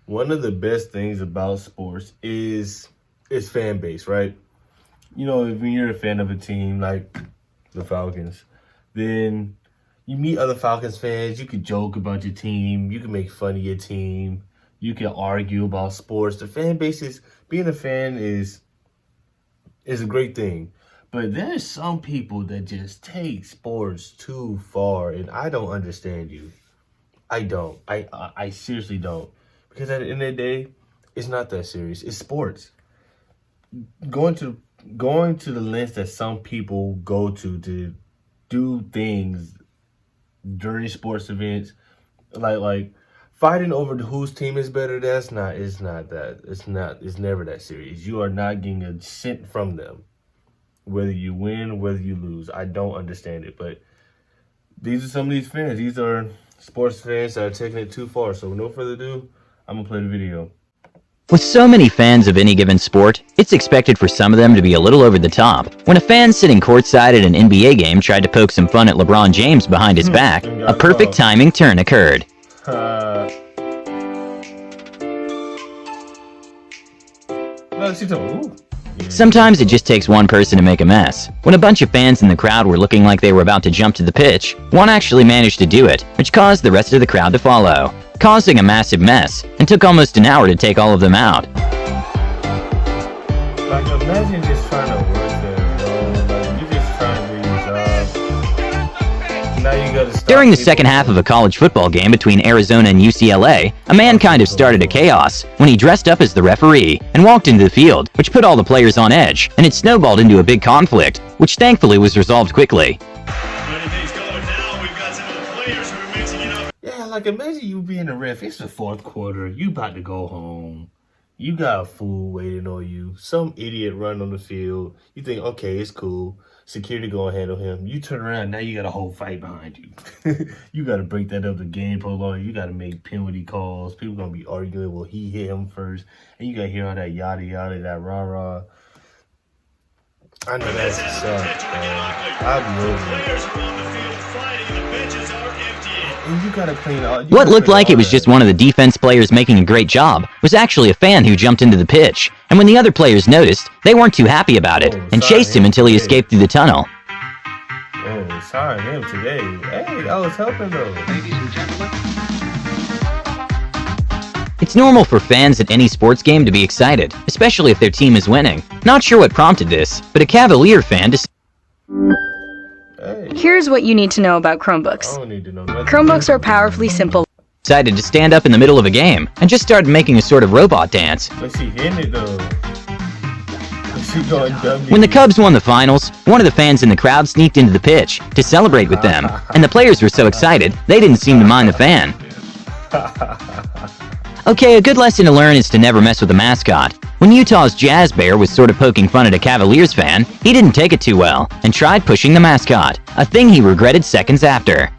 One of the best things about sports is its fan base, right? You know, if you're a fan of a team like the Falcons, then you meet other Falcons fans. You can joke about your team. You can make fun of your team. You can argue about sports. The fan base is being a fan is a great thing. But there's some people that just take sports too far, and I don't understand you. I don't. I seriously don't. Because at the end of the day, it's not that serious. It's sports. Going to going to the lengths that some people go to do things during sports events, like fighting over whose team is better. That's not. It's not that. It's not. It's never that serious. You are not getting a cent from them, whether you win, whether you lose. I don't understand it, but these are some of these fans. These are sports fans that are taking it too far. So, with no further ado, I'm gonna play the video. With so many fans of any given sport, it's expected for some of them to be a little over the top. When a fan sitting courtside at an NBA game tried to poke some fun at LeBron James behind his back, a perfect timing turn occurred. No, she's talking. Ooh. Sometimes it just takes one person to make a mess. When a bunch of fans in the crowd were looking like they were about to jump to the pitch, one actually managed to do it, which caused the rest of the crowd to follow, causing a massive mess, and took almost an hour to take all of them out. Like, imagine just trying to work there, bro. Like, you just trying to do your job. Now you gotta stop. During the second half of a college football game between Arizona and UCLA, a man kind of started a chaos when he dressed up as the referee and walked into the field, which put all the players on edge, and it snowballed into a big conflict, which thankfully was resolved quickly. Yeah, like imagine you being a ref. It's the fourth quarter. You about to go home. You got food waiting on you. Some idiot run on the field. You think, okay, it's cool. Security gonna handle him. You turn around, now you got a whole fight behind you. You gotta break that up. The game prolong. You gotta make penalty calls. People gonna be arguing. Well, he hit him first, and you gotta hear all that yada yada, that rah rah. I know that's sucks, man. I'll be over it. And you gotta clean all. What looked like it was just one of the defense players making a great job was actually a fan who jumped into the pitch, and when the other players noticed, they weren't too happy about it and chased him until he escaped through the tunnel. Oh, sorry him today. Hey, I was helping though. Ladies and gentlemen. It's normal for fans at any sports game to be excited, especially if their team is winning. Not sure what prompted this, but a Cavalier fan Here's what you need to know about Chromebooks. Chromebooks are powerfully simple. Decided to stand up in the middle of a game and just started making a sort of robot dance. But she hitting it though. She going When the Cubs won the finals, one of the fans in the crowd sneaked into the pitch to celebrate with them, and the players were so excited they didn't seem to mind the fan. Okay, a good lesson to learn is to never mess with the mascot. When Utah's Jazz Bear was sort of poking fun at a Cavaliers fan, he didn't take it too well and tried pushing the mascot, a thing he regretted seconds after.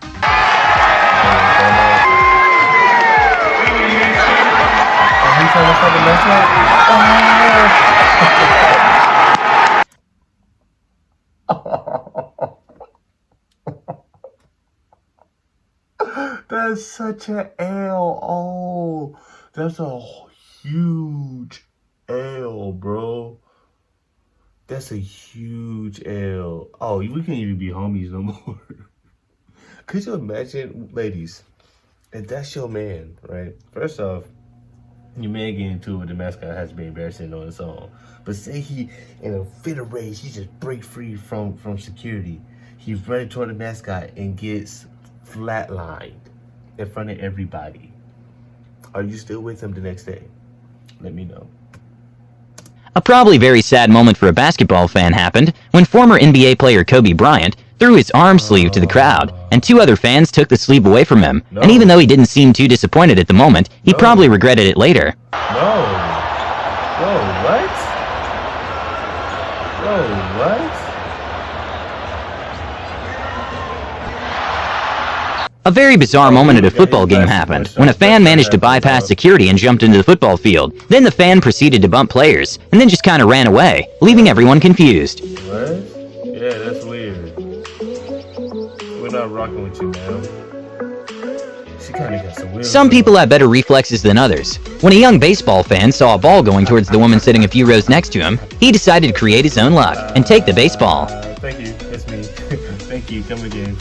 That's such an L. Oh, that's a huge L, bro. That's a huge L. Oh, we can't even be homies no more. Could you imagine, ladies, if that's your man, right? First off, your man getting into it with the mascot has to be embarrassing on its own. But say he, in a fit of rage, he just break free from security. He's running toward the mascot and gets flatlined in front of everybody. Are you still with him the next day? Let me know. A probably very sad moment for a basketball fan happened when former NBA player Kobe Bryant threw his arm sleeve to the crowd, and two other fans took the sleeve away from him. And even though he didn't seem too disappointed at the moment, he probably regretted it later. No. Whoa, what? Whoa, what? A very bizarre moment at a football game happened when a fan managed to bypass security and jumped into the football field. Then the fan proceeded to bump players, and then just kind of ran away, leaving everyone confused. What? Yeah, that's weird. We're not rocking with you, man. kind of got some wheels. Some people have better reflexes than others. When a young baseball fan saw a ball going towards the woman sitting a few rows next to him, he decided to create his own luck and take the baseball. Thank you. That's me. Thank you. Come again.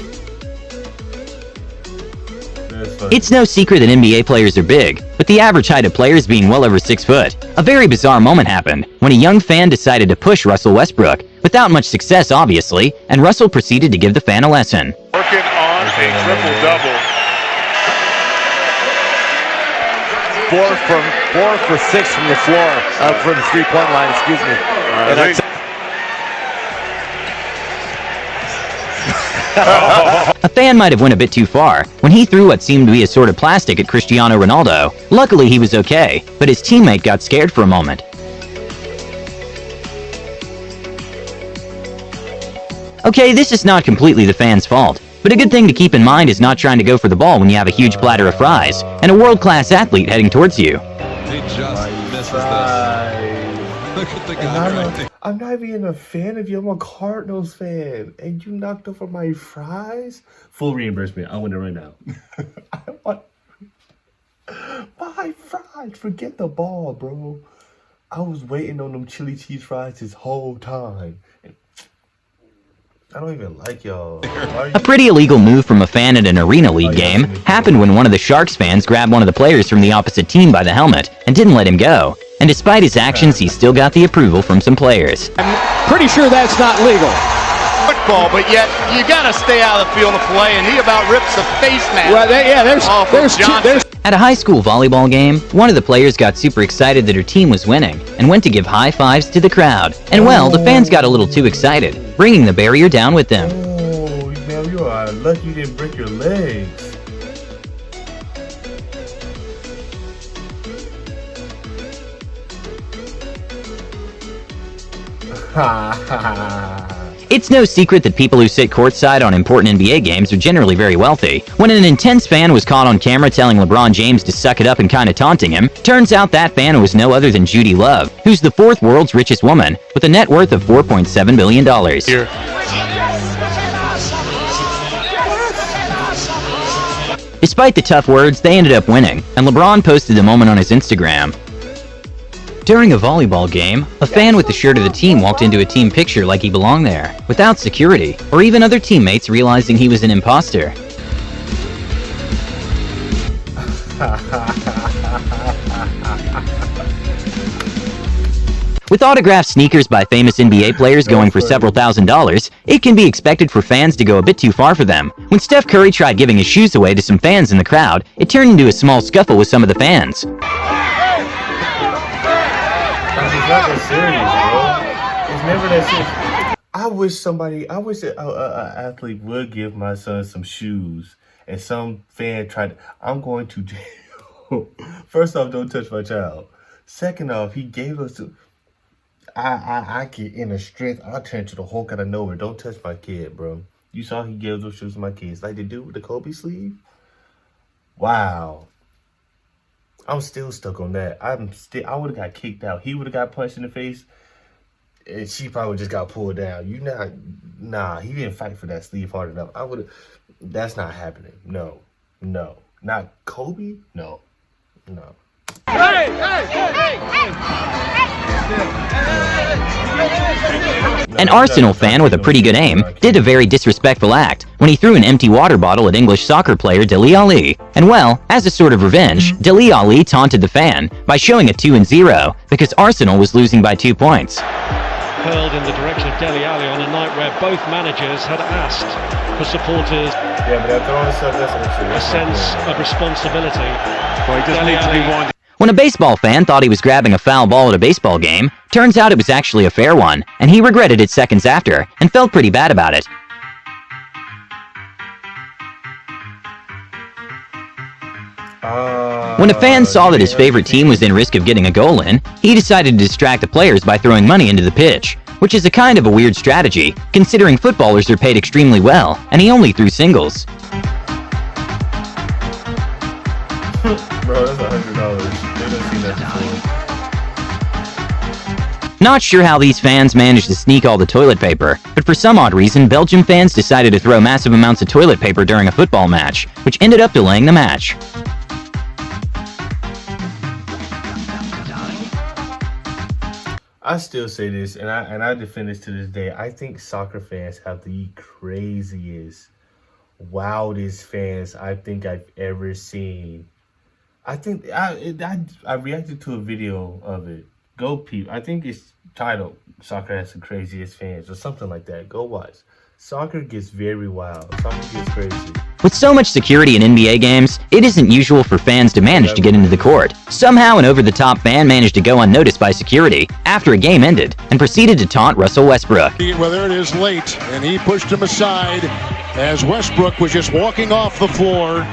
That's funny. It's no secret that NBA players are big, with the average height of players being well over 6 foot. A very bizarre moment happened when a young fan decided to push Russell Westbrook, without much success obviously, and Russell proceeded to give the fan a lesson. Working on a triple-double. 4 for 6 from the floor, from the three-point line, excuse me. A fan might have went a bit too far when he threw what seemed to be a sort of plastic at Cristiano Ronaldo. Luckily he was okay, but his teammate got scared for a moment. Okay, this is not completely the fan's fault, but a good thing to keep in mind is not trying to go for the ball when you have a huge platter of fries and a world-class athlete heading towards you. He just misses this. Look at the guy right there. I'm not even a fan of you. I'm a Cardinals fan. And you knocked over my fries? Full reimbursement. I want it right now. I want my fries. Forget the ball, bro. I was waiting on them chili cheese fries this whole time. I don't even like y'all. A pretty illegal move from a fan at an Arena League game happened when one of the Sharks fans grabbed one of the players from the opposite team by the helmet and didn't let him go. And despite his actions, he still got the approval from some players. I'm pretty sure that's not legal. Football, but yet you gotta stay out of the field of play, and he about rips the face mask. Well, there's At a high school volleyball game, one of the players got super excited that her team was winning and went to give high fives to the crowd. And well, the fans got a little too excited, bringing the barrier down with them. Oh, man, you are lucky you didn't break your legs. It's no secret that people who sit courtside on important NBA games are generally very wealthy. When an intense fan was caught on camera telling LeBron James to suck it up and kinda taunting him, turns out that fan was no other than Judy Love, who's the 4th world's richest woman, with a net worth of $4.7 billion. Here. Despite the tough words, they ended up winning, and LeBron posted the moment on his Instagram. During a volleyball game, a fan with the shirt of the team walked into a team picture like he belonged there, without security, or even other teammates realizing he was an imposter. With autographed sneakers by famous NBA players going for several $1,000s, it can be expected for fans to go a bit too far for them. When Steph Curry tried giving his shoes away to some fans in the crowd, it turned into a small scuffle with some of the fans. It's not that serious, bro. It's never that serious. I wish an athlete would give my son some shoes, and some fan tried. I'm going to jail. First off, don't touch my child. Second off, he gave us. I get in a strength. I turn to the Hulk out of nowhere. Don't touch my kid, bro. You saw he gave those shoes to my kids, like they do with the Kobe sleeve. Wow. I'm still stuck on that. I would have got kicked out. He would have got punched in the face, and she probably just got pulled down. Nah, he didn't fight for that sleeve hard enough. That's not happening. No. Not Kobe? No. An Arsenal fan with a pretty good aim did a very disrespectful act when he threw an empty water bottle at English soccer player Dele Alli. And well, as a sort of revenge, Dele Alli taunted the fan by showing a 2-0 because Arsenal was losing by 2 points. Hurled in the direction of Dele Alli on a night where both managers had asked for supporters a sense of responsibility. Well, he just needs to be one. When a baseball fan thought he was grabbing a foul ball at a baseball game, turns out it was actually a fair one, and he regretted it seconds after and felt pretty bad about it. When a fan saw that his favorite team was in risk of getting a goal in, he decided to distract the players by throwing money into the pitch, which is a kind of a weird strategy, considering footballers are paid extremely well, and he only threw singles. Bro, that's $100. They don't see that before. Not sure how these fans managed to sneak all the toilet paper, but for some odd reason, Belgium fans decided to throw massive amounts of toilet paper during a football match, which ended up delaying the match. I still say this, and I defend this to this day. I think soccer fans have the craziest, wildest fans I think I've ever seen. I think I reacted to a video of it. Go peep. I think it's titled "Soccer Has the Craziest Fans" or something like that. Go watch. Soccer gets very wild. Soccer gets crazy. With so much security in NBA games, it isn't usual for fans to manage to get into the court. Somehow an over-the-top fan managed to go unnoticed by security after a game ended and proceeded to taunt Russell Westbrook. Well, there it is late, and he pushed him aside as Westbrook was just walking off the floor.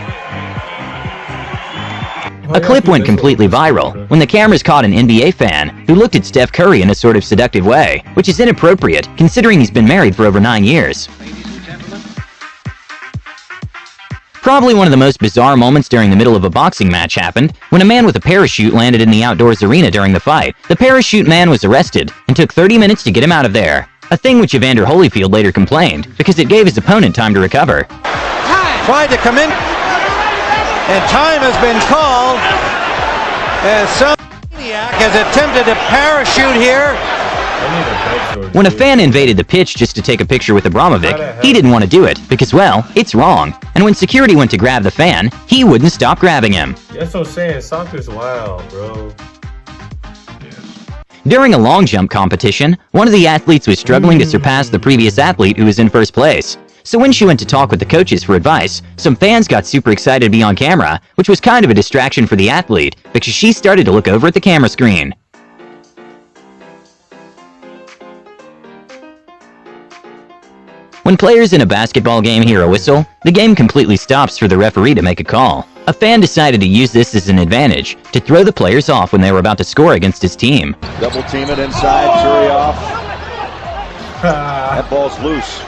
A clip went completely viral when the cameras caught an NBA fan who looked at Steph Curry in a sort of seductive way, which is inappropriate considering he's been married for over 9 years. Probably one of the most bizarre moments during the middle of a boxing match happened when a man with a parachute landed in the outdoors arena during the fight. The parachute man was arrested and took 30 minutes to get him out of there, a thing which Evander Holyfield later complained because it gave his opponent time to recover. Tried to come in, and time has been called as some maniac has attempted to parachute here. When a fan invaded the pitch just to take a picture with Abramovich, he didn't want to do it because, well, it's wrong. And when security went to grab the fan, he wouldn't stop grabbing him. That's what I'm saying. Soccer's wild, bro. During a long jump competition, one of the athletes was struggling to surpass the previous athlete who was in first place. So when she went to talk with the coaches for advice, some fans got super excited to be on camera, which was kind of a distraction for the athlete because she started to look over at the camera screen. When players in a basketball game hear a whistle, the game completely stops for the referee to make a call. A fan decided to use this as an advantage to throw the players off when they were about to score against his team. Double team it inside, Curry off. That ball's loose.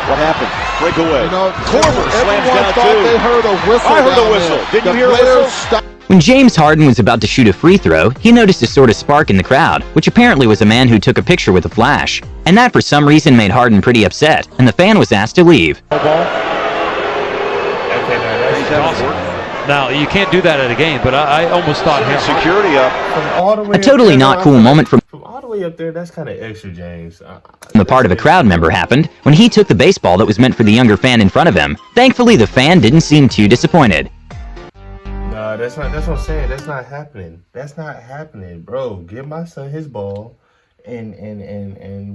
What happened? Breakaway. Korver slams down two. They heard a whistle. I heard the whistle. Did you hear a whistle? When James Harden was about to shoot a free throw, he noticed a sort of spark in the crowd, which apparently was a man who took a picture with a flash. And that for some reason made Harden pretty upset, and the fan was asked to leave. Now, you can't do that at a game, but I almost thought security up. A totally not cool moment from all the way up there, that's kind of extra, James. The part of a crowd member happened when he took the baseball that was meant for the younger fan in front of him. Thankfully, the fan didn't seem too disappointed. Nah, that's what I'm saying. That's not happening. That's not happening, bro. Give my son his ball, and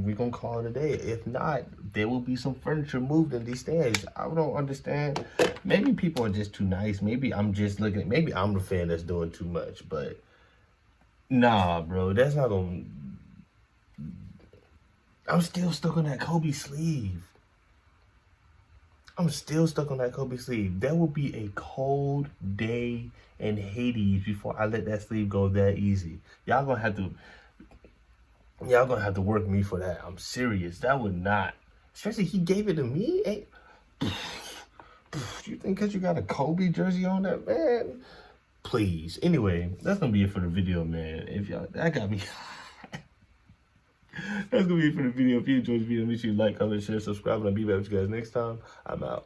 we're gonna call it a day. If not, there will be some furniture moved in these stands. I don't understand. Maybe people are just too nice. Maybe I'm just looking. Maybe I'm the fan that's doing too much. But nah, bro, that's not gonna. I'm still stuck on that Kobe sleeve. I'm still stuck on that Kobe sleeve. There will be a cold day in Hades before I let that sleeve go that easy. Y'all gonna have to work me for that. I'm serious. That would not. Especially he gave it to me. Hey, you think because you got a Kobe jersey on that, man? Please. Anyway, that's gonna be it for the video, man. If y'all, that got me. That's gonna be it for the video. If you enjoyed the video, make sure you like, comment, share, subscribe, and I'll be back with you guys next time. I'm out.